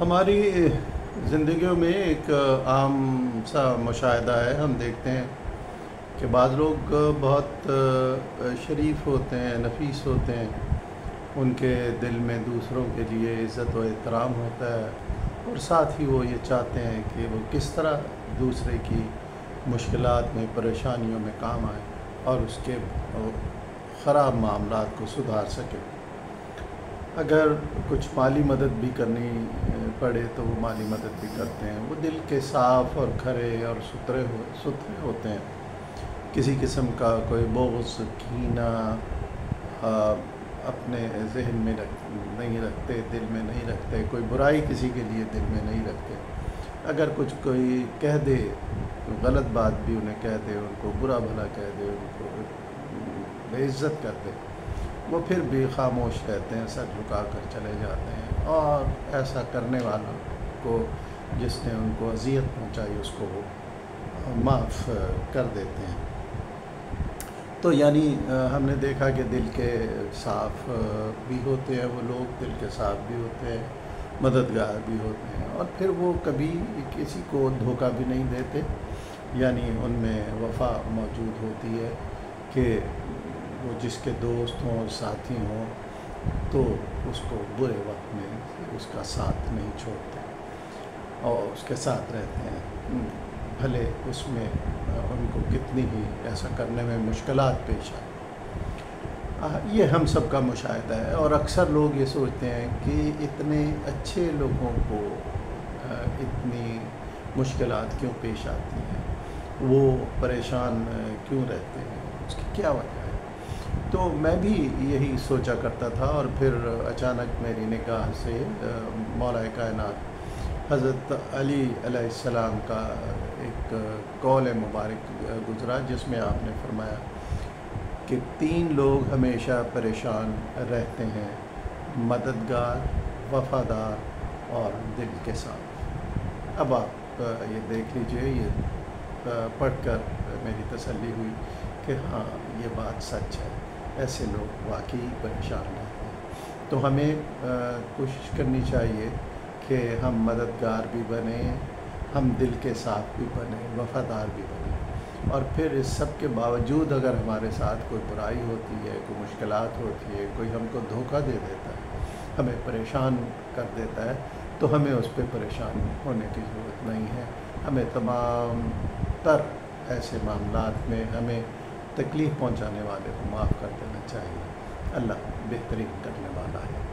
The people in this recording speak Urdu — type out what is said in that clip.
ہماری زندگیوں میں ایک عام سا مشاہدہ ہے، ہم دیکھتے ہیں کہ بعض لوگ بہت شریف ہوتے ہیں، نفیس ہوتے ہیں، ان کے دل میں دوسروں کے لیے عزت و احترام ہوتا ہے، اور ساتھ ہی وہ یہ چاہتے ہیں کہ وہ کس طرح دوسرے کی مشکلات میں، پریشانیوں میں کام آئے اور اس کے خراب معاملات کو سدھار سکے۔ اگر کچھ مالی مدد بھی کرنی پڑے تو وہ مالی مدد بھی کرتے ہیں۔ وہ دل کے صاف اور کھرے اور ستھرے ہوتے ہیں، کسی قسم کا کوئی بغض، کینہ اپنے ذہن میں نہیں رکھتے، دل میں نہیں رکھتے، کوئی برائی کسی کے لیے دل میں نہیں رکھتے۔ اگر کوئی کہہ دے، غلط بات بھی انہیں کہہ دے، ان کو برا بھلا کہہ دے، ان کو بے عزت کر دے، وہ پھر بھی خاموش رہتے ہیں، سر جھکا کر چلے جاتے ہیں، اور ایسا کرنے والوں کو، جس نے ان کو اذیت پہنچائی، اس کو وہ معاف کر دیتے ہیں۔ تو یعنی ہم نے دیکھا کہ دل کے صاف بھی ہوتے ہیں وہ لوگ، دل کے صاف بھی ہوتے ہیں، مددگار بھی ہوتے ہیں، اور پھر وہ کبھی کسی کو دھوکہ بھی نہیں دیتے، یعنی ان میں وفا موجود ہوتی ہے کہ وہ جس کے دوست ہوں، ساتھی ہوں، تو اس کو برے وقت میں اس کا ساتھ نہیں چھوڑتے اور اس کے ساتھ رہتے ہیں، بھلے اس میں ان کو کتنی ہی ایسا کرنے میں مشکلات پیش آئے۔ یہ ہم سب کا مشاہدہ ہے، اور اکثر لوگ یہ سوچتے ہیں کہ اتنے اچھے لوگوں کو اتنی مشکلات کیوں پیش آتی ہیں، وہ پریشان کیوں رہتے ہیں، اس کی کیا وجہ ہے۔ تو میں بھی یہی سوچا کرتا تھا، اور پھر اچانک میری نگاہ سے مولا کائنات حضرت علی علیہ السلام کا ایک قول مبارک گزرا، جس میں آپ نے فرمایا کہ 3 لوگ ہمیشہ پریشان رہتے ہیں: مددگار، وفادار اور دل کے صاف۔ اب آپ یہ دیکھ لیجئے، یہ پڑھ کر میری تسلی ہوئی کہ ہاں، یہ بات سچ ہے، ایسے لوگ واقعی پریشان رہتے ہیں۔ تو ہمیں کوشش کرنی چاہیے کہ ہم مددگار بھی بنیں، ہم دل کے صاف بھی بنیں، وفادار بھی بنیں، اور پھر اس سب کے باوجود اگر ہمارے ساتھ کوئی برائی ہوتی ہے، کوئی مشکلات ہوتی ہے، کوئی ہم کو دھوکہ دے دیتا ہے، ہمیں پریشان کر دیتا ہے، تو ہمیں اس پہ پریشان ہونے کی ضرورت نہیں ہے۔ ہمیں تمام تر ایسے معاملات میں ہمیں تکلیف پہنچانے والے کو معاف کر دینا چاہیے۔ اللہ بہترین کرنے والا ہے۔